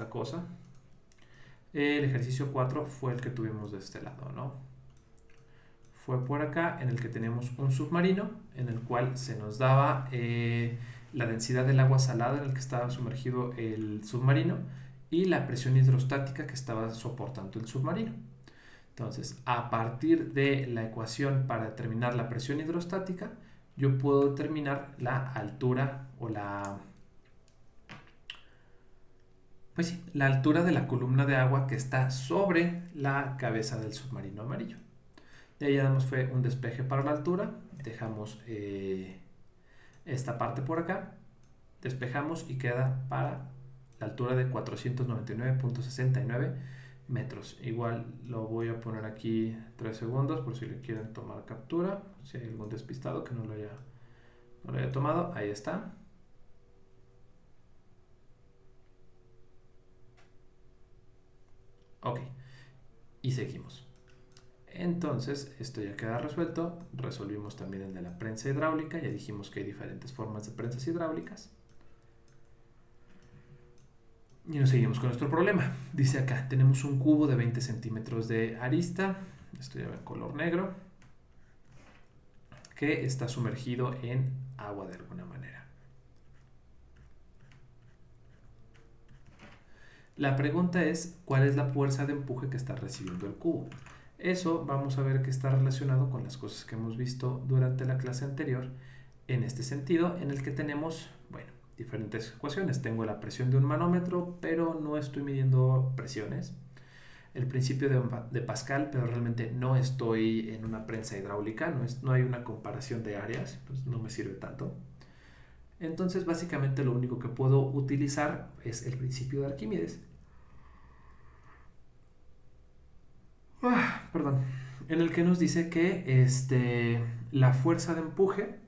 esta cosa. El ejercicio 4 fue el que tuvimos de este lado, ¿no? Fue por acá en el que tenemos un submarino en el cual se nos daba la densidad del agua salada en el que estaba sumergido el submarino y la presión hidrostática que estaba soportando el submarino. Entonces, a partir de la ecuación para determinar la presión hidrostática, yo puedo determinar la altura o pues sí, la altura de la columna de agua que está sobre la cabeza del submarino amarillo. De ahí ya damos fue un despeje para la altura, dejamos esta parte por acá, despejamos y queda para la altura de 499.69 metros. Igual lo voy a poner aquí 3 segundos por si le quieren tomar captura, si hay algún despistado que no lo haya tomado. Ahí está. Ok, y seguimos. Entonces, esto ya queda resuelto. Resolvimos también el de la prensa hidráulica. Ya dijimos que hay diferentes formas de prensas hidráulicas. Y nos seguimos con nuestro problema. Dice acá, tenemos un cubo de 20 centímetros de arista. Esto ya va en color negro. Que está sumergido en agua de alguna manera. La pregunta es, ¿cuál es la fuerza de empuje que está recibiendo el cubo? Eso vamos a ver que está relacionado con las cosas que hemos visto durante la clase anterior, en este sentido, en el que tenemos, bueno, diferentes ecuaciones. Tengo la presión de un manómetro, pero no estoy midiendo presiones. El principio de Pascal, pero realmente no estoy en una prensa hidráulica, no hay una comparación de áreas, pues no me sirve tanto. Entonces, básicamente lo único que puedo utilizar es el principio de Arquímedes. Perdón. En el que nos dice que la fuerza de empuje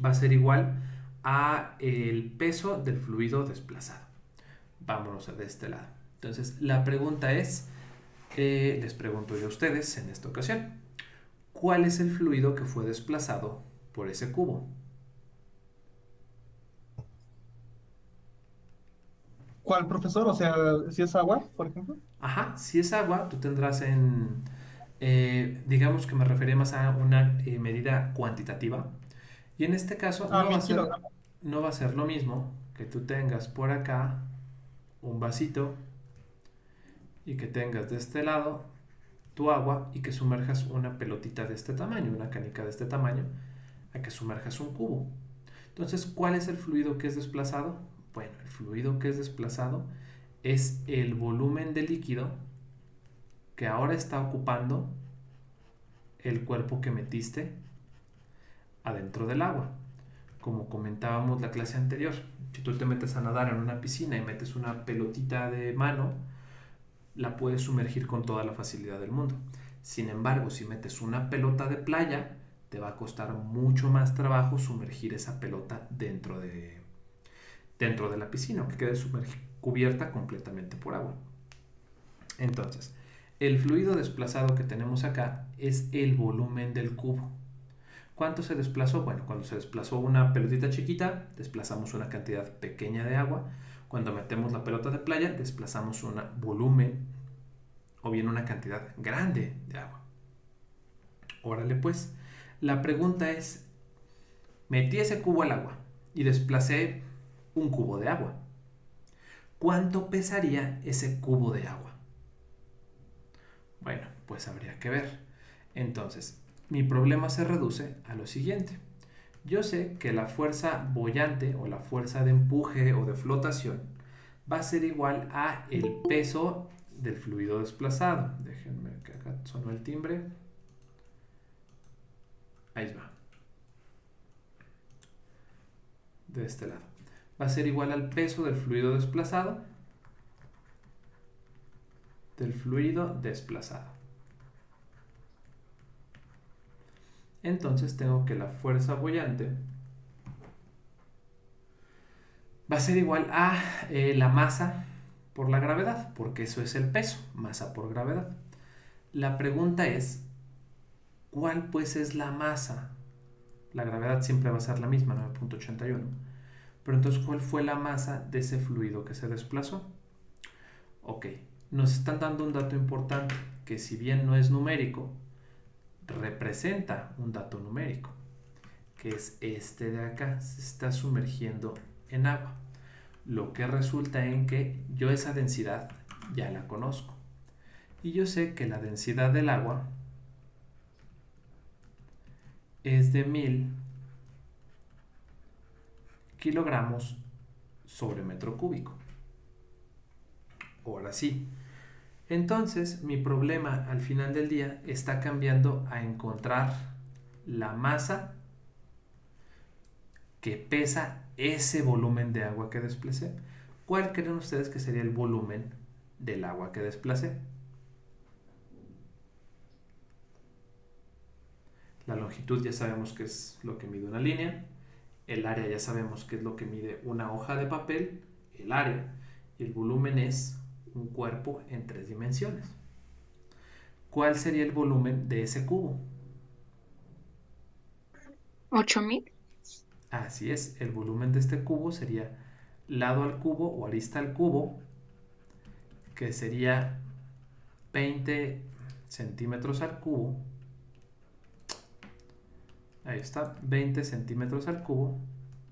va a ser igual a el peso del fluido desplazado. Vámonos de este lado. Entonces, la pregunta es, les pregunto yo a ustedes en esta ocasión, ¿cuál es el fluido que fue desplazado por ese cubo? ¿Cuál profesor? O sea, si es agua, por ejemplo. Ajá, si es agua, tú tendrás digamos que me refería más a una medida cuantitativa. Y en este caso Ah, 1000 kilogramos. no va a ser lo mismo que tú tengas por acá un vasito y que tengas de este lado tu agua y que sumerjas una pelotita de este tamaño, una canica de este tamaño, a que sumerjas un cubo. Entonces, ¿cuál es el fluido que es desplazado? Bueno, el fluido que es desplazado es el volumen de líquido que ahora está ocupando el cuerpo que metiste adentro del agua. Como comentábamos la clase anterior, si tú te metes a nadar en una piscina y metes una pelotita de mano, la puedes sumergir con toda la facilidad del mundo. Sin embargo, si metes una pelota de playa, te va a costar mucho más trabajo sumergir esa pelota dentro de la piscina, que quede cubierta completamente por agua. Entonces, el fluido desplazado que tenemos acá es el volumen del cubo. ¿Cuánto se desplazó? Bueno, cuando se desplazó una pelotita chiquita, desplazamos una cantidad pequeña de agua. Cuando metemos la pelota de playa, desplazamos un volumen o bien una cantidad grande de agua. Órale pues, la pregunta es, metí ese cubo al agua y desplacé un cubo de agua. ¿Cuánto pesaría ese cubo de agua? Bueno, pues habría que ver. Entonces, mi problema se reduce a lo siguiente. Yo sé que la fuerza boyante o la fuerza de empuje o de flotación va a ser igual a el peso del fluido desplazado. Déjenme que acá sonó el timbre. Ahí va. De este lado. Va a ser igual al peso del fluido desplazado. Del fluido desplazado. Entonces tengo que la fuerza boyante va a ser igual a la masa por la gravedad, porque eso es el peso, masa por gravedad. La pregunta es, ¿cuál pues es la masa? La gravedad siempre va a ser la misma, 9.81. Pero entonces, ¿cuál fue la masa de ese fluido que se desplazó? Ok, nos están dando un dato importante, que si bien no es numérico, representa un dato numérico, que es este de acá, se está sumergiendo en agua. Lo que resulta en que yo esa densidad ya la conozco. Y yo sé que la densidad del agua es de 1000 kilogramos sobre metro cúbico. Ahora sí. Entonces, mi problema al final del día está cambiando a encontrar la masa que pesa ese volumen de agua que desplacé. ¿Cuál creen ustedes que sería el volumen del agua que desplacé? La longitud ya sabemos que es lo que mide una línea. El área ya sabemos que es lo que mide una hoja de papel, el área. Y el volumen es un cuerpo en 3 dimensiones. ¿Cuál sería el volumen de ese cubo? 8000. Así es, el volumen de este cubo sería lado al cubo o arista al cubo, que sería 20 centímetros al cubo. Ahí está, 20 centímetros al cubo.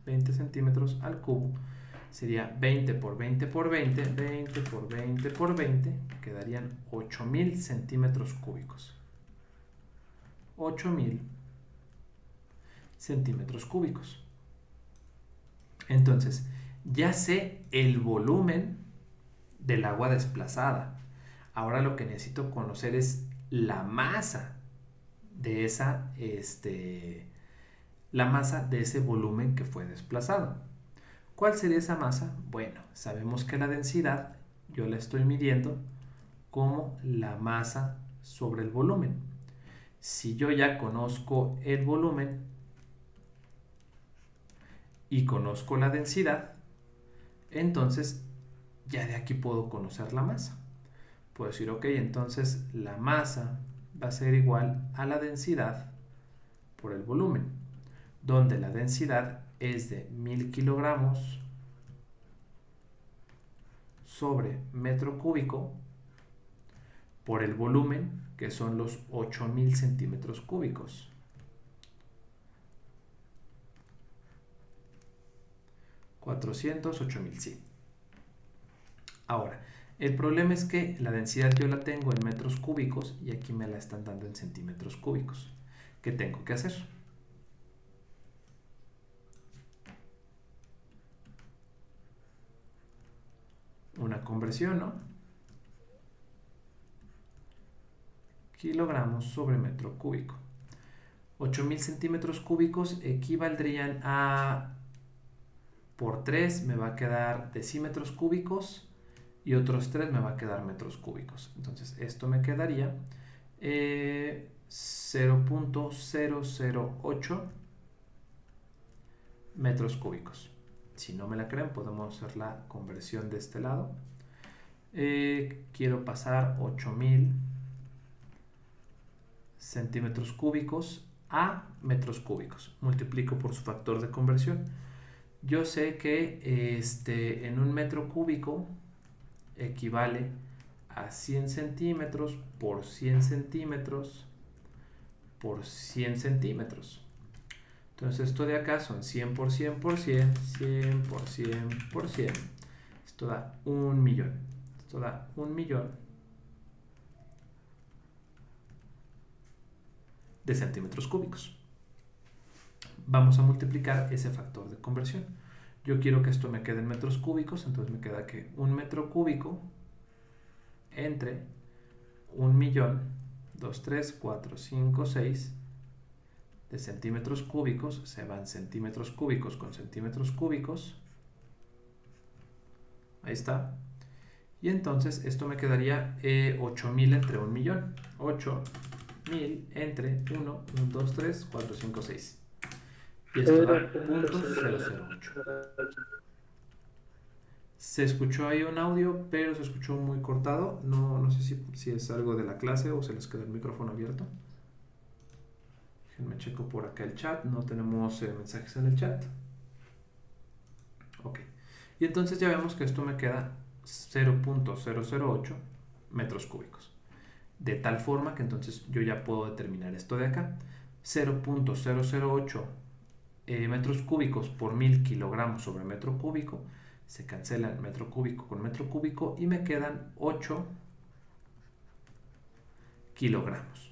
20 centímetros al cubo sería 20 por 20 por 20, 20 por 20 por 20, quedarían 8000 centímetros cúbicos. 8000 centímetros cúbicos. Entonces, ya sé el volumen del agua desplazada. Ahora lo que necesito conocer es la masa de la masa de ese volumen que fue desplazado. ¿Cuál sería esa masa? Bueno, sabemos que la densidad yo la estoy midiendo como la masa sobre el volumen. Si yo ya conozco el volumen y conozco la densidad, entonces ya de aquí puedo conocer la masa. Puedo decir, ok, entonces la masa va a ser igual a la densidad por el volumen, donde la densidad es de 1000 kilogramos sobre metro cúbico por el volumen, que son los 8000 centímetros cúbicos. 400, 8000, sí. Ahora, el problema es que la densidad yo la tengo en metros cúbicos y aquí me la están dando en centímetros cúbicos. ¿Qué tengo que hacer? Una conversión, ¿no? Kilogramos sobre metro cúbico. 8000 centímetros cúbicos equivaldrían a, por 3 me va a quedar decímetros cúbicos y otros 3 me va a quedar metros cúbicos. Entonces esto me quedaría 0.008 metros cúbicos. Si no me la creen, podemos hacer la conversión de este lado. Quiero pasar 8000 centímetros cúbicos a metros cúbicos. Multiplico por su factor de conversión. Yo sé que en un metro cúbico equivale a 100 centímetros por 100 centímetros por 100 centímetros. Entonces esto de acá son 100 por 100 por 100, 100 por 100 por 100. Esto da 1.000.000. Esto da 1.000.000 de centímetros cúbicos. Vamos a multiplicar ese factor de conversión. Yo quiero que esto me quede en metros cúbicos, entonces me queda que un metro cúbico entre 1.000.000, 2, 3, 4, 5, 6 de centímetros cúbicos, se van centímetros cúbicos con centímetros cúbicos. Ahí está. Y entonces esto me quedaría 8000 entre 1.000.000. 8000 entre 1, 1, 2, 3, 4, 5, 6. Y esto da .008. Se escuchó ahí un audio, pero se escuchó muy cortado. No sé si es algo de la clase o se les quedó el micrófono abierto. Déjenme checo por acá el chat. No tenemos mensajes en el chat. Ok. Y entonces ya vemos que esto me queda 0.008 metros cúbicos. De tal forma que entonces yo ya puedo determinar esto de acá. 0.008 metros cúbicos por 1000 kilogramos sobre metro cúbico. Se cancelan metro cúbico con metro cúbico y me quedan 8 kilogramos.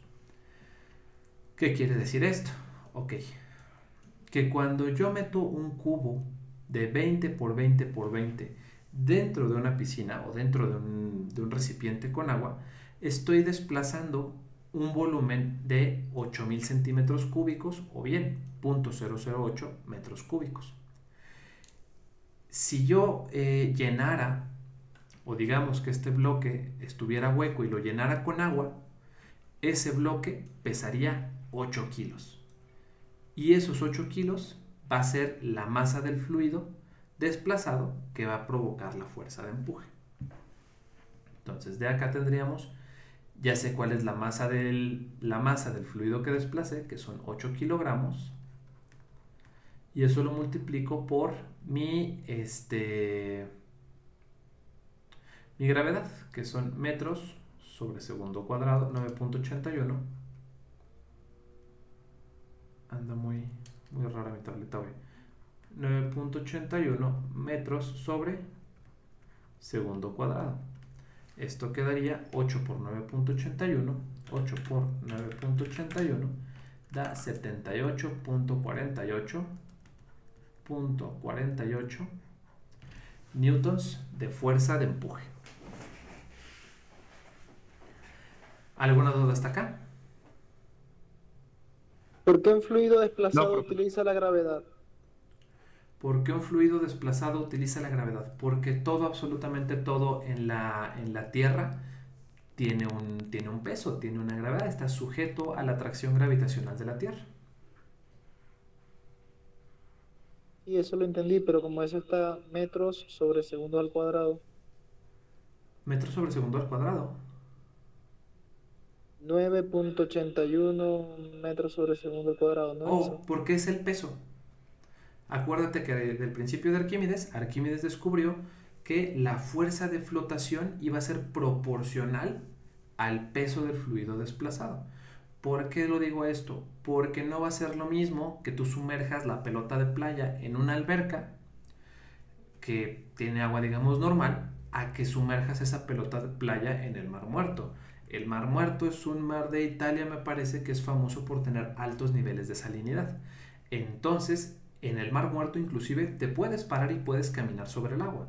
¿Qué quiere decir esto? Ok, que cuando yo meto un cubo de 20 por 20 por 20 dentro de una piscina o dentro de un recipiente con agua, estoy desplazando un volumen de 8000 centímetros cúbicos o bien 0.008 metros cúbicos. Si yo llenara, o digamos que este bloque estuviera hueco y lo llenara con agua, ese bloque pesaría 8 kilos. Y esos 8 kilos va a ser la masa del fluido desplazado que va a provocar la fuerza de empuje. Entonces de acá tendríamos, ya sé cuál es la masa del fluido que desplacé, que son 8 kilogramos, y eso lo multiplico por mi gravedad, que son metros sobre segundo cuadrado, 9.81. Anda muy rara mi tableta hoy. 9.81 metros sobre segundo cuadrado. Esto quedaría 8 por 9.81. 8 por 9.81 da 78.48 newtons de fuerza de empuje. ¿Alguna duda hasta acá? ¿Por qué un fluido No, desplazado profesor. utiliza la gravedad? ¿Por qué un fluido desplazado utiliza la gravedad? Porque todo, absolutamente todo en la Tierra tiene un peso, tiene una gravedad, está sujeto a la atracción gravitacional de la Tierra. Y eso lo entendí, pero como eso está metros sobre segundos al cuadrado, Metros sobre segundo al cuadrado. 9.81 metros sobre segundo al cuadrado, ¿no es Oh, eso? ¿por qué es el peso? Acuérdate que del principio de Arquímedes descubrió que la fuerza de flotación iba a ser proporcional al peso del fluido desplazado. ¿Por qué lo digo esto? Porque no va a ser lo mismo que tú sumerjas la pelota de playa en una alberca que tiene agua, digamos, normal, a que sumerjas esa pelota de playa en el Mar Muerto. El Mar Muerto es un mar de Italia, me parece, que es famoso por tener altos niveles de salinidad. Entonces, en el Mar Muerto inclusive te puedes parar y puedes caminar sobre el agua.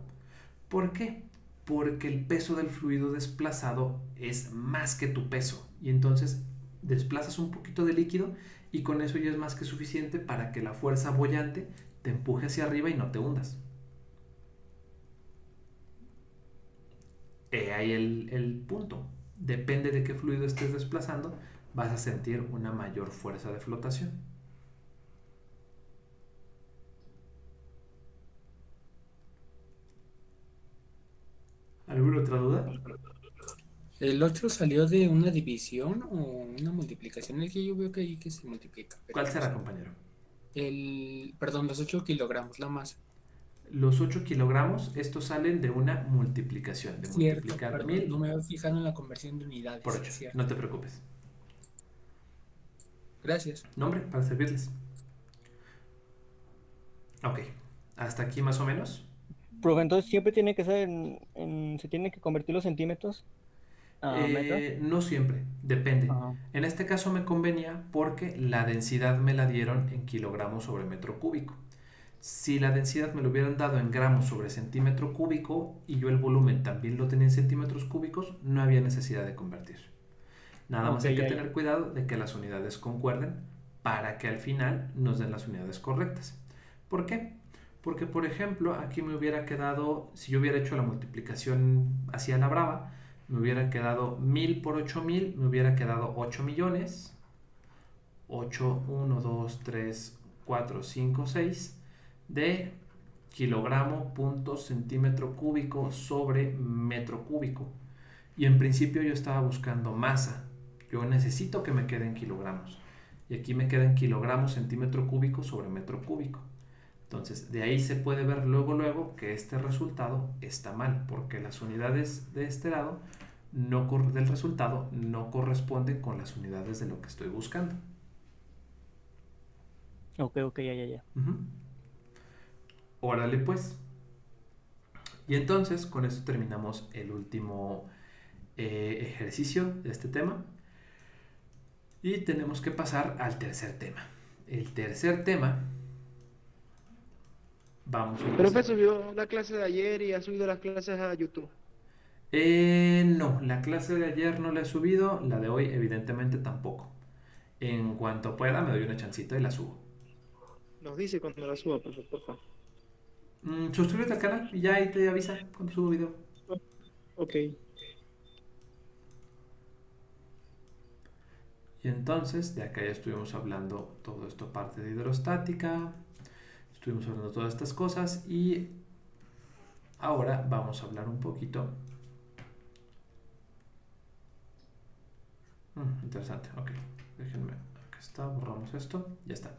¿Por qué? Porque el peso del fluido desplazado es más que tu peso y entonces desplazas un poquito de líquido y con eso ya es más que suficiente para que la fuerza boyante te empuje hacia arriba y no te hundas. Ahí el punto. Depende de qué fluido estés desplazando, vas a sentir una mayor fuerza de flotación. ¿Alguna otra duda? ¿El 8 salió de una división o una multiplicación? Es que yo veo que ahí que se multiplica, pero ¿Cuál no será, sé. compañero? Perdón, los 8 kilogramos, la masa. Los 8 kilogramos, estos salen de una multiplicación, de Cierto, multiplicar perdón, no 1000 me había fijado en la conversión de por unidades. 8. Cierto. No te preocupes. Gracias. Nombre para servirles. Ok, hasta aquí más o menos. Profe, entonces siempre tiene que ser se tienen que convertir los centímetros a metros. No siempre, depende. Ajá. En este caso me convenía porque la densidad me la dieron en kilogramos sobre metro cúbico. Si la densidad me lo hubieran dado en gramos sobre centímetro cúbico y yo el volumen también lo tenía en centímetros cúbicos, no había necesidad de convertir. Nada más Ok, hay que ya, tener cuidado de que las unidades concuerden para que al final nos den las unidades correctas. ¿Por qué? Porque, por ejemplo, aquí me hubiera quedado, si yo hubiera hecho la multiplicación hacia la brava, me hubiera quedado 1000 por 8000, me hubiera quedado 8 millones. 8, 1, 2, 3, 4, 5, 6 de kilogramo punto centímetro cúbico sobre metro cúbico. Y en principio yo estaba buscando masa. Yo necesito que me queden kilogramos. Y aquí me quedan kilogramos centímetro cúbico sobre metro cúbico. Entonces, de ahí se puede ver luego que este resultado está mal, porque las unidades de este lado del resultado no corresponden con las unidades de lo que estoy buscando. Ok, ya. Ujú. Órale pues. Y entonces con esto terminamos el último ejercicio de este tema. Y tenemos que pasar al tercer tema. El tercer tema, vamos a Profe, empezar. subió la clase de ayer y ha subido las clases a YouTube. No, la clase de ayer no la he subido, la de hoy evidentemente tampoco. En cuanto pueda me doy una chancita y la subo. Nos dice cuando la suba, profe, por favor. Suscríbete al canal y ya ahí te avisa cuando subo video. Ok. Y entonces, de acá ya estuvimos hablando todo esto parte de hidrostática, estuvimos hablando de todas estas cosas y ahora vamos a hablar un poquito. Interesante, ok. Déjenme, acá está, borramos esto, ya está.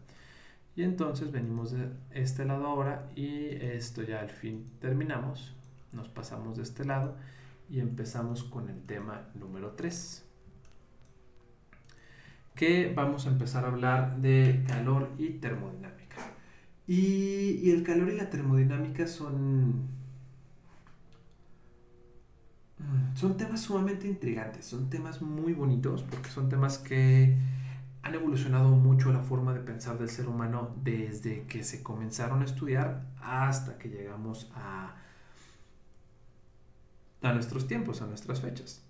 Y entonces venimos de este lado ahora y esto ya al fin terminamos. Nos pasamos de este lado y empezamos con el tema número 3. Que vamos a empezar a hablar de calor y termodinámica. Y el calor y la termodinámica son temas sumamente intrigantes, son temas muy bonitos porque son temas que han evolucionado mucho la forma de pensar del ser humano desde que se comenzaron a estudiar hasta que llegamos a nuestros tiempos, a nuestras fechas,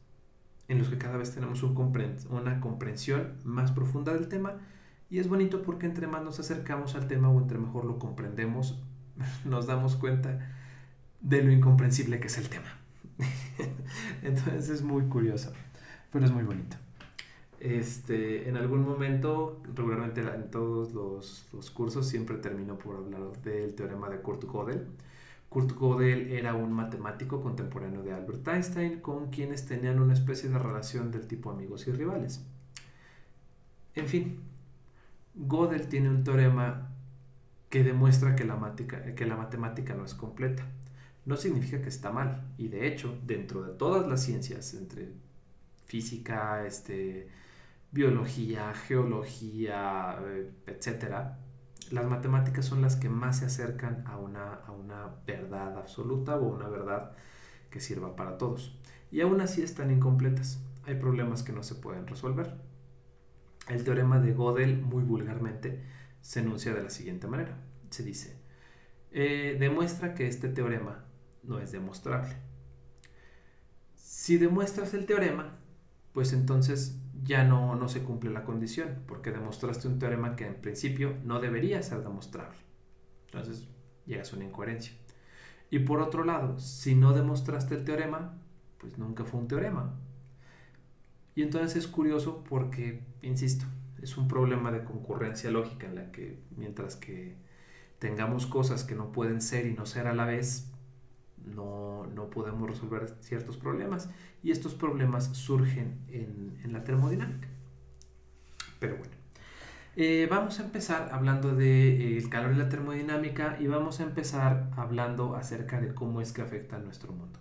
en los que cada vez tenemos una comprensión más profunda del tema. Y es bonito porque entre más nos acercamos al tema o entre mejor lo comprendemos, nos damos cuenta de lo incomprensible que es el tema. Entonces es muy curioso, pero es muy bonito. En algún momento, regularmente en todos los cursos, siempre termino por hablar del teorema de Kurt-Gödel. Kurt-Gödel era un matemático contemporáneo de Albert Einstein con quienes tenían una especie de relación del tipo amigos y rivales. En fin, Gödel tiene un teorema que demuestra que la matemática no es completa. No significa que está mal, y de hecho, dentro de todas las ciencias, entre física, biología, geología, etcétera, las matemáticas son las que más se acercan a una verdad absoluta o una verdad que sirva para todos. Y aún así están incompletas. Hay problemas que no se pueden resolver. El teorema de Gödel, muy vulgarmente, se enuncia de la siguiente manera. Se dice, demuestra que este teorema no es demostrable. Si demuestras el teorema, pues entonces ya no se cumple la condición, porque demostraste un teorema que en principio no debería ser demostrable. Entonces llegas a una incoherencia. Y por otro lado, si no demostraste el teorema, pues nunca fue un teorema. Y entonces es curioso porque, insisto, es un problema de concurrencia lógica en la que mientras que tengamos cosas que no pueden ser y no ser a la vez, no podemos resolver ciertos problemas. Y estos problemas surgen en la termodinámica. Pero bueno, vamos a empezar hablando del calor y la termodinámica y vamos a empezar hablando acerca de cómo es que afecta a nuestro mundo.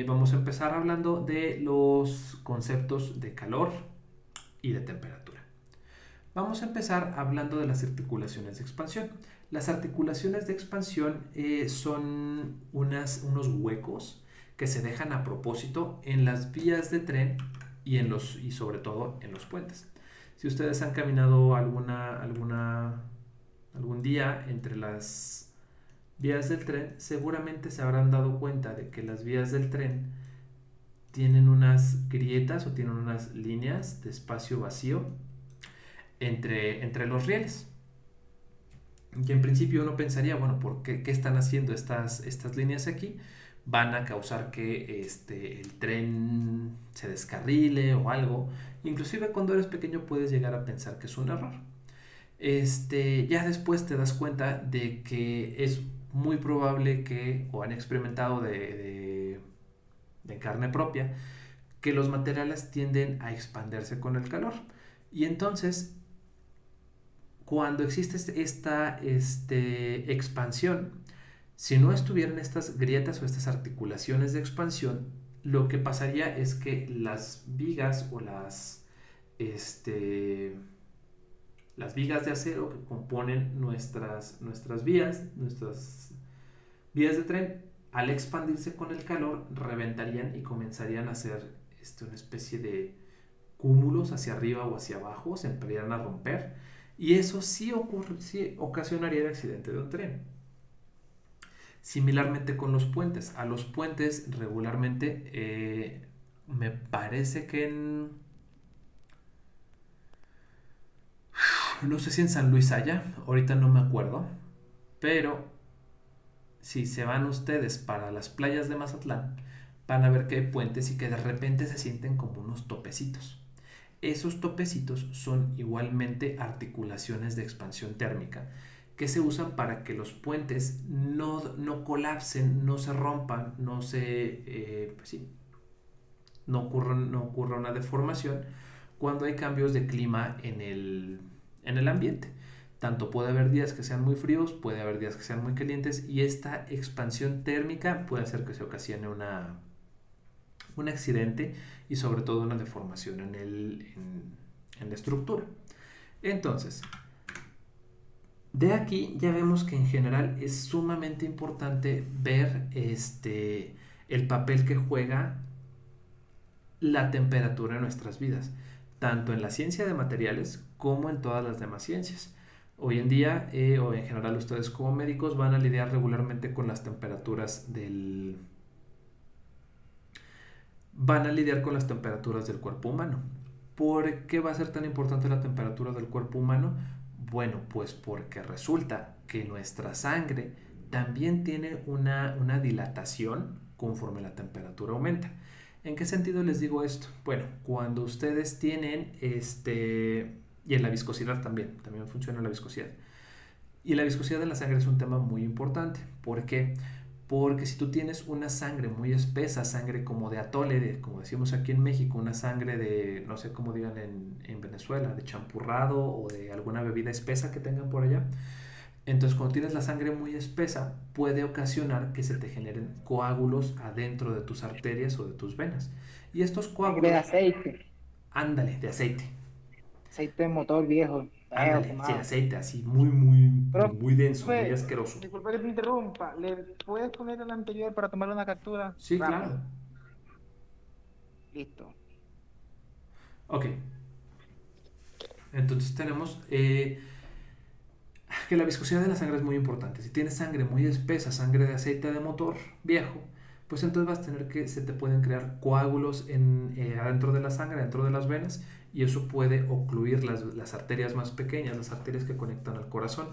Vamos a empezar hablando de los conceptos de calor y de temperatura. Vamos a empezar hablando de las articulaciones de expansión. Las articulaciones de expansión son unos huecos que se dejan a propósito en las vías de tren y sobre todo en los puentes. Si ustedes han caminado algún día entre las vías del tren, seguramente se habrán dado cuenta de que las vías del tren tienen unas grietas o tienen unas líneas de espacio vacío entre los rieles. Y en principio uno pensaría, bueno, ¿por qué están haciendo estas líneas aquí? Van a causar que el tren se descarrile o algo. Inclusive cuando eres pequeño puedes llegar a pensar que es un error. Ya después te das cuenta de que es muy probable que, o han experimentado de carne propia, que los materiales tienden a expandirse con el calor. Y entonces, cuando existe esta expansión, si no estuvieran estas grietas o estas articulaciones de expansión, lo que pasaría es que las vigas o las vigas de acero que componen nuestras vías de tren, al expandirse con el calor, reventarían y comenzarían a hacer una especie de cúmulos hacia arriba o hacia abajo, se empezarían a romper, y eso sí ocasionaría el accidente de un tren. Similarmente con los puentes. A los puentes regularmente, me parece que no sé si en San Luis haya, ahorita no me acuerdo, pero si se van ustedes para las playas de Mazatlán, van a ver que hay puentes y que de repente se sienten como unos topecitos. Esos topecitos son igualmente articulaciones de expansión térmica que se usan para que los puentes no colapsen, no se rompan, no ocurra una deformación cuando hay cambios de clima en el ambiente. Tanto puede haber días que sean muy fríos, puede haber días que sean muy calientes, y esta expansión térmica puede hacer que se ocasione un accidente y sobre todo una deformación en la estructura. Entonces, de aquí ya vemos que en general es sumamente importante ver el papel que juega la temperatura en nuestras vidas, tanto en la ciencia de materiales como en todas las demás ciencias. Hoy en día, o en general ustedes como médicos, van a lidiar regularmente con las temperaturas del cuerpo humano. ¿Por qué va a ser tan importante la temperatura del cuerpo humano? Bueno, pues porque resulta que nuestra sangre también tiene una dilatación conforme la temperatura aumenta. ¿En qué sentido les digo esto? Bueno, cuando ustedes tienen y en la viscosidad también funciona la viscosidad. Y la viscosidad de la sangre es un tema muy importante. ¿Por qué? Porque si tú tienes una sangre muy espesa, sangre como de atole, como decimos aquí en México, una sangre de, no sé cómo digan en Venezuela, de champurrado o de alguna bebida espesa que tengan por allá, entonces cuando tienes la sangre muy espesa, puede ocasionar que se te generen coágulos adentro de tus arterias o de tus venas. Y estos coágulos... De aceite. Ándale, de aceite. Aceite de motor viejo. Ándale, sí, aceite así, muy, muy, Pero, muy denso, muy profe, asqueroso. disculpa que te interrumpa. ¿Le puedes poner el anterior para tomar una captura? Sí, Rápido. claro. Listo. Ok. Entonces tenemos que la viscosidad de la sangre es muy importante. Si tienes sangre muy espesa, sangre de aceite de motor viejo, pues entonces vas a tener que se te pueden crear coágulos adentro de la sangre, dentro de las venas, y eso puede ocluir las arterias más pequeñas, las arterias que conectan al corazón.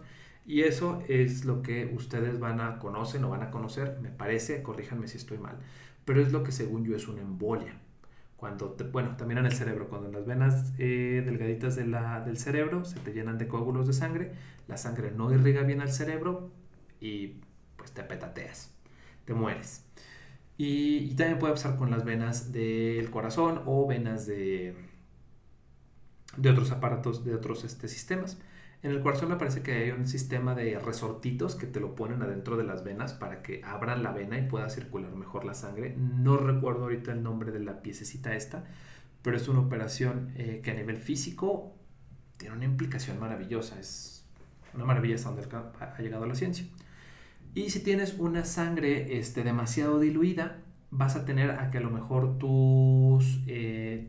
Y eso es lo que ustedes van a conocer, me parece, corríjanme si estoy mal, pero es lo que según yo es una embolia. También en el cerebro, cuando en las venas delgaditas del cerebro se te llenan de coágulos de sangre, la sangre no irriga bien al cerebro y pues te petateas, te mueres. Y también puede pasar con las venas del corazón o venas de otros aparatos, de otros sistemas. En el corazón me parece que hay un sistema de resortitos que te lo ponen adentro de las venas para que abran la vena y pueda circular mejor la sangre. No recuerdo ahorita el nombre de la piececita esta, pero es una operación que a nivel físico tiene una implicación maravillosa. Es una maravilla hasta donde ha llegado la ciencia. Y si tienes una sangre demasiado diluida, vas a tener a que a lo mejor tu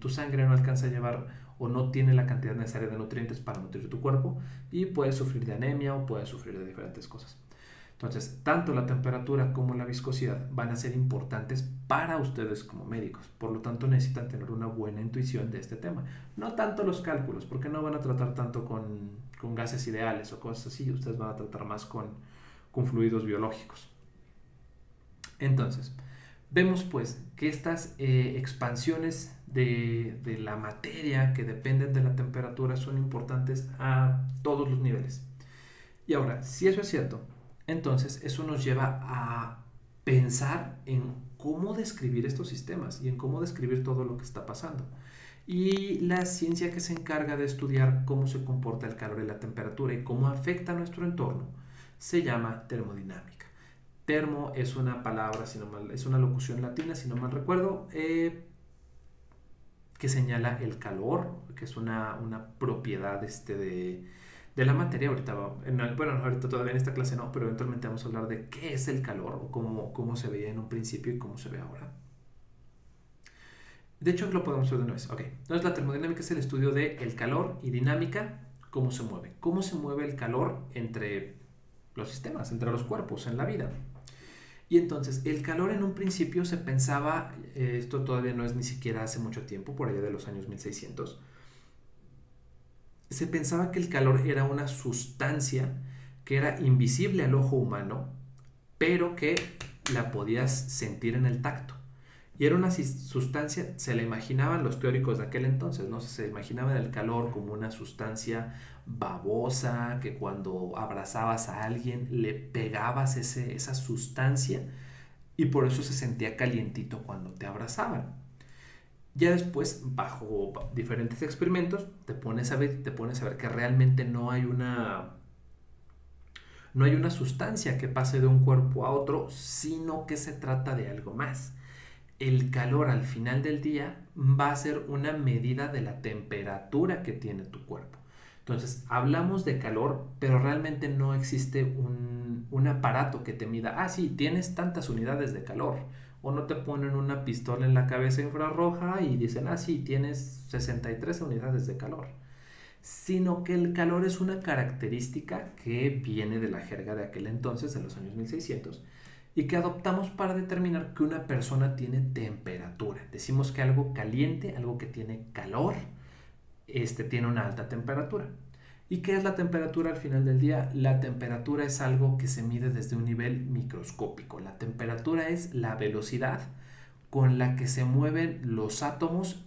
sangre no alcanza a llevar o no tiene la cantidad necesaria de nutrientes para nutrir tu cuerpo y puedes sufrir de anemia o puedes sufrir de diferentes cosas. Entonces, tanto la temperatura como la viscosidad van a ser importantes para ustedes como médicos. Por lo tanto, necesitan tener una buena intuición de este tema. No tanto los cálculos, porque no van a tratar tanto con gases ideales o cosas así. Ustedes van a tratar más con fluidos biológicos. Entonces, vemos pues que estas expansiones de la materia que dependen de la temperatura son importantes a todos los niveles. Y ahora, si eso es cierto, entonces eso nos lleva a pensar en cómo describir estos sistemas y en cómo describir todo lo que está pasando. Y la ciencia que se encarga de estudiar cómo se comporta el calor y la temperatura y cómo afecta a nuestro entorno se llama termodinámica. Termo es una palabra, es una locución latina, si no mal recuerdo, que señala el calor, que es una propiedad de la materia. Ahorita, ahorita todavía en esta clase no, pero eventualmente vamos a hablar de qué es el calor o cómo se veía en un principio y cómo se ve ahora. De hecho, lo podemos ver de una vez. Ok, entonces la termodinámica es el estudio de el calor y dinámica, cómo se mueve. Cómo se mueve el calor entre los sistemas, entre los cuerpos en la vida. Y entonces, el calor en un principio se pensaba, esto todavía no es ni siquiera hace mucho tiempo, por allá de los años 1600, se pensaba que el calor era una sustancia que era invisible al ojo humano, pero que la podías sentir en el tacto. Y era una sustancia, se la imaginaban los teóricos de aquel entonces, ¿no? Se imaginaban el calor como una sustancia babosa, que cuando abrazabas a alguien le pegabas esa sustancia y por eso se sentía calientito cuando te abrazaban. Ya después, bajo diferentes experimentos, te pones a ver que realmente no hay una sustancia que pase de un cuerpo a otro, sino que se trata de algo más. El calor al final del día va a ser una medida de la temperatura que tiene tu cuerpo. Entonces, hablamos de calor, pero realmente no existe un aparato que te mida, sí, tienes tantas unidades de calor. O no te ponen una pistola en la cabeza infrarroja y dicen, sí, tienes 63 unidades de calor. Sino que el calor es una característica que viene de la jerga de aquel entonces, de los años 1600, y que adoptamos para determinar que una persona tiene temperatura. Decimos que algo caliente, algo que tiene calor, tiene una alta temperatura. ¿Y qué es la temperatura al final del día? La temperatura es algo que se mide desde un nivel microscópico. La temperatura es la velocidad con la que se mueven los átomos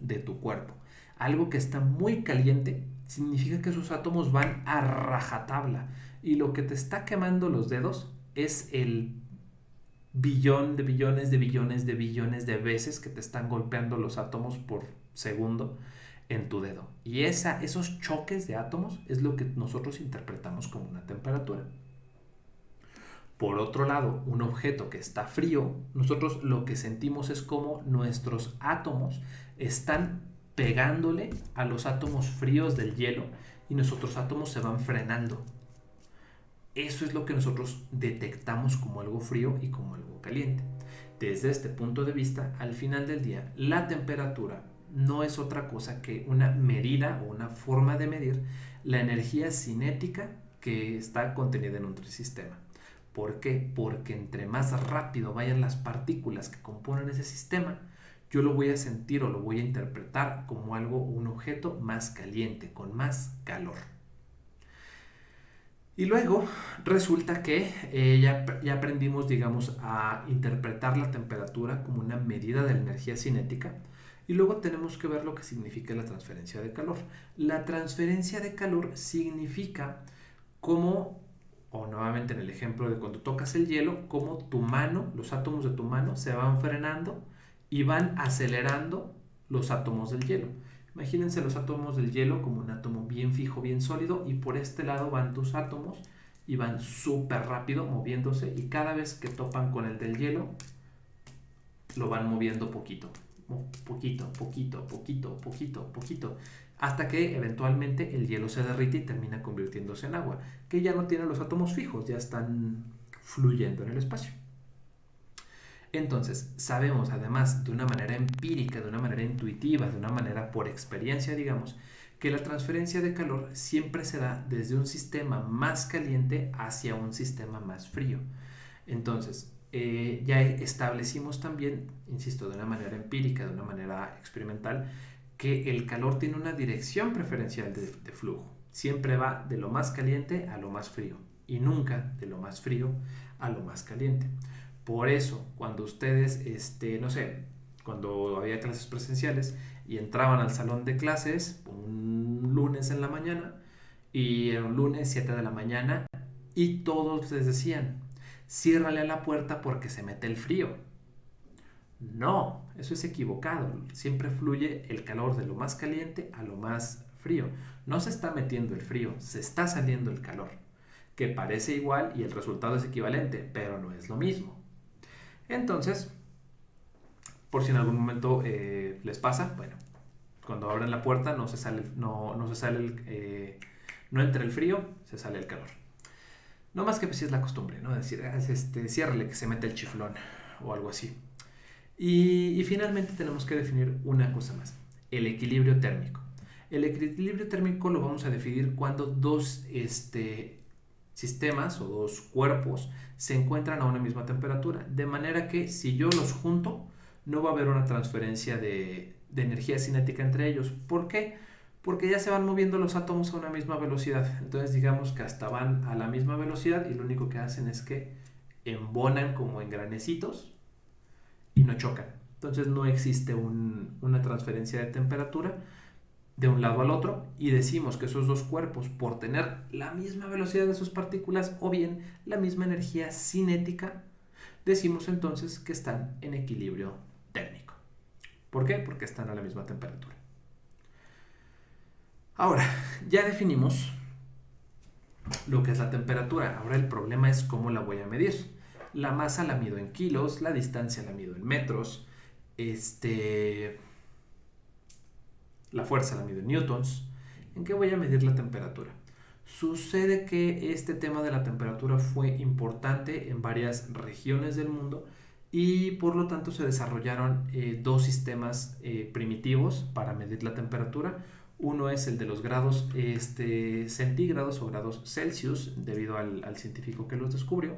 de tu cuerpo. Algo que está muy caliente significa que esos átomos van a rajatabla y lo que te está quemando los dedos es el billón de billones de billones de billones de veces que te están golpeando los átomos por segundo en tu dedo. Y esos choques de átomos es lo que nosotros interpretamos como una temperatura. Por otro lado, un objeto que está frío, nosotros lo que sentimos es como nuestros átomos están pegándole a los átomos fríos del hielo y nuestros átomos se van frenando. Eso es lo que nosotros detectamos como algo frío y como algo caliente. Desde este punto de vista, al final del día, la temperatura no es otra cosa que una medida o una forma de medir la energía cinética que está contenida en un sistema. ¿Por qué? Porque entre más rápido vayan las partículas que componen ese sistema, yo lo voy a sentir o lo voy a interpretar como un objeto más caliente, con más calor. Y luego resulta que ya aprendimos, digamos, a interpretar la temperatura como una medida de la energía cinética. Y luego tenemos que ver lo que significa la transferencia de calor. La transferencia de calor significa cómo, o nuevamente en el ejemplo de cuando tocas el hielo, cómo tu mano, los átomos de tu mano se van frenando y van acelerando los átomos del hielo. Imagínense los átomos del hielo como un átomo bien fijo, bien sólido, y por este lado van tus átomos y van súper rápido moviéndose, y cada vez que topan con el del hielo lo van moviendo poquito, hasta que eventualmente el hielo se derrite y termina convirtiéndose en agua, que ya no tiene los átomos fijos, ya están fluyendo en el espacio. Entonces, sabemos además de una manera empírica, de una manera intuitiva, de una manera por experiencia, digamos, que la transferencia de calor siempre se da desde un sistema más caliente hacia un sistema más frío. Entonces, ya establecimos también, insisto, de una manera empírica, de una manera experimental, que el calor tiene una dirección preferencial de flujo. Siempre va de lo más caliente a lo más frío y nunca de lo más frío a lo más caliente. Por eso, cuando ustedes, cuando había clases presenciales y entraban al salón de clases un lunes en la mañana, y era un lunes 7 de la mañana, y todos les decían, ciérrale a la puerta porque se mete el frío. No, eso es equivocado. Siempre fluye el calor de lo más caliente a lo más frío. No se está metiendo el frío, se está saliendo el calor, que parece igual y el resultado es equivalente, pero no es lo mismo. Entonces, por si en algún momento les pasa, bueno, cuando abren la puerta no se sale, no entra el frío, se sale el calor. No más que pues, si es la costumbre, ¿no? Decir, ciérrale que se mete el chiflón o algo así. Y finalmente tenemos que definir una cosa más, el equilibrio térmico. El equilibrio térmico lo vamos a definir cuando dos sistemas o dos cuerpos se encuentran a una misma temperatura, de manera que si yo los junto no va a haber una transferencia de energía cinética entre ellos. ¿Por qué? Porque ya se van moviendo los átomos a una misma velocidad. Entonces digamos que hasta van a la misma velocidad y lo único que hacen es que embonan como en granecitos y no chocan. Entonces no existe una transferencia de temperatura de un lado al otro y decimos que esos dos cuerpos, por tener la misma velocidad de sus partículas o bien la misma energía cinética, decimos entonces que están en equilibrio térmico. ¿Por qué? Porque están a la misma temperatura. Ahora, ya definimos lo que es la temperatura. Ahora el problema es cómo la voy a medir. La masa la mido en kilos, la distancia la mido en metros, la fuerza la mido en newtons. ¿En qué voy a medir la temperatura? Sucede que este tema de la temperatura fue importante en varias regiones del mundo y por lo tanto se desarrollaron dos sistemas primitivos para medir la temperatura. Uno es el de los grados centígrados o grados Celsius, debido al científico que los descubrió,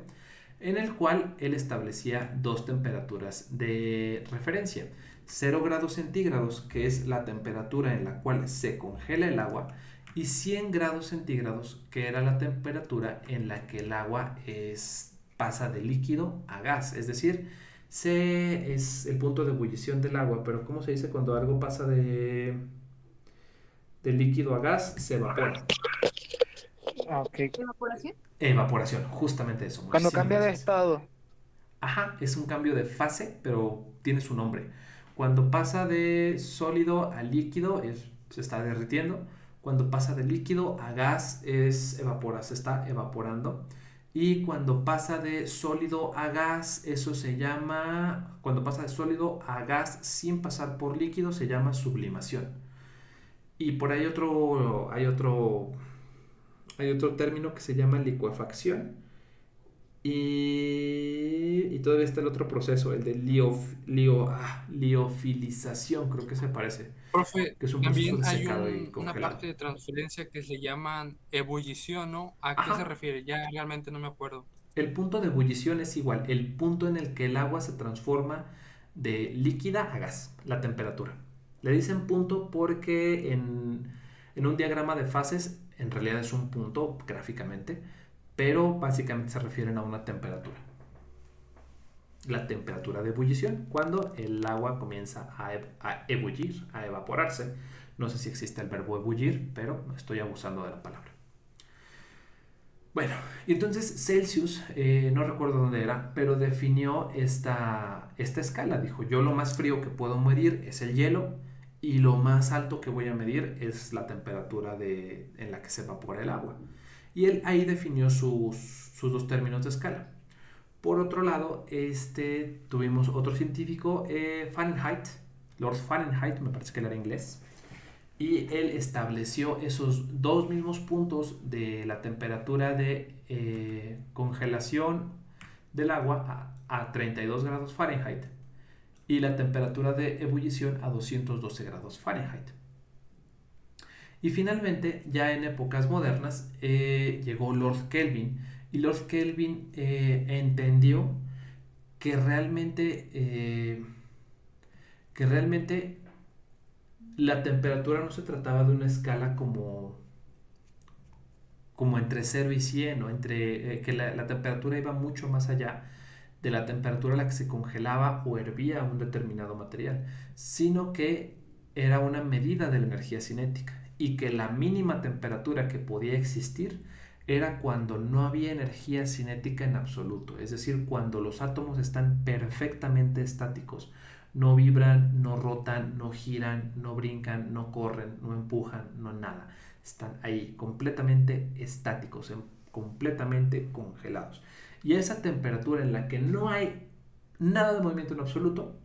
en el cual él establecía dos temperaturas de referencia. 0 grados centígrados, que es la temperatura en la cual se congela el agua, y 100 grados centígrados, que era la temperatura en la que el agua pasa de líquido a gas. Es decir, es el punto de ebullición del agua, pero ¿cómo se dice cuando algo pasa de líquido a gas? Se evapora. Ah, ok. ¿Evaporación? Evaporación, justamente eso. Cuando Muchísimas cambia de gracias. estado. Ajá, es un cambio de fase, pero tiene su nombre. Cuando pasa de sólido a líquido, se está derritiendo. Cuando pasa de líquido a gas, se está evaporando. Y cuando pasa de sólido a gas, cuando pasa de sólido a gas sin pasar por líquido, se llama sublimación. Y por ahí hay otro término que se llama licuefacción. Y todavía está el otro proceso, el de liofilización, creo que se parece, Profe, que es un proceso también de hay secado y una congelado. parte de transferencia que le llaman ebullición, ¿no? ¿A qué se Ajá, refiere? Ya realmente no me acuerdo. el punto de ebullición es igual, el punto en el que el agua se transforma de líquida a gas, la temperatura. Le dicen punto porque en un diagrama de fases en realidad es un punto gráficamente, pero básicamente se refieren a una temperatura. La temperatura de ebullición, cuando el agua comienza a ebullir, a evaporarse. No sé si existe el verbo ebullir, pero estoy abusando de la palabra. Bueno, y entonces Celsius, no recuerdo dónde era, pero definió esta escala. Dijo, yo lo más frío que puedo medir es el hielo y lo más alto que voy a medir es la temperatura en la que se evapora el agua. Y él ahí definió sus dos términos de escala. Por otro lado, tuvimos otro científico, Fahrenheit, Lord Fahrenheit, me parece que él era inglés, y él estableció esos dos mismos puntos de la temperatura de congelación del agua a 32 grados Fahrenheit y la temperatura de ebullición a 212 grados Fahrenheit. Y finalmente, ya en épocas modernas, llegó Lord Kelvin. Y Lord Kelvin entendió que realmente la temperatura no se trataba de una escala como entre 0 y 100, ¿no? Que la temperatura iba mucho más allá de la temperatura a la que se congelaba o hervía un determinado material, sino que era una medida de la energía cinética y que la mínima temperatura que podía existir era cuando no había energía cinética en absoluto, es decir, cuando los átomos están perfectamente estáticos, No vibran, no rotan, no giran, no brincan, no corren, no empujan, no nada. Están ahí completamente estáticos, completamente congelados. Y a esa temperatura en la que no hay nada de movimiento en absoluto,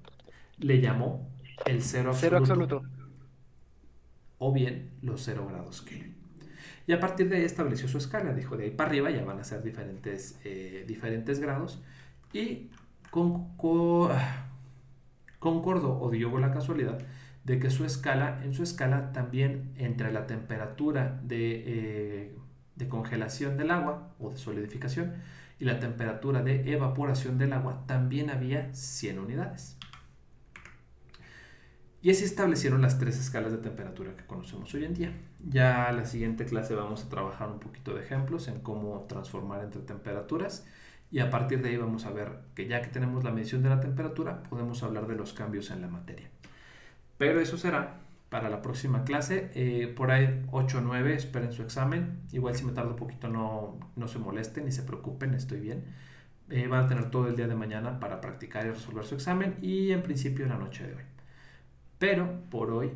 le llamó el cero Cero absoluto, absoluto. o bien los 0 grados Kelvin. Y a partir de ahí estableció su escala. Dijo, de ahí para arriba ya van a ser diferentes grados. Y concordó o dio la casualidad de que en su escala también entre la temperatura de congelación del agua o de solidificación y la temperatura de evaporación del agua también había 100 unidades. Y así establecieron las 3 escalas de temperatura que conocemos hoy en día. Ya en la siguiente clase vamos a trabajar un poquito de ejemplos en cómo transformar entre temperaturas. Y a partir de ahí vamos a ver que ya que tenemos la medición de la temperatura, podemos hablar de los cambios en la materia. Pero eso será para la próxima clase. Por ahí 8 o 9, esperen su examen. Igual si me tardo un poquito no se molesten ni se preocupen, estoy bien. Van a tener todo el día de mañana para practicar y resolver su examen y en principio la noche de hoy. Pero por hoy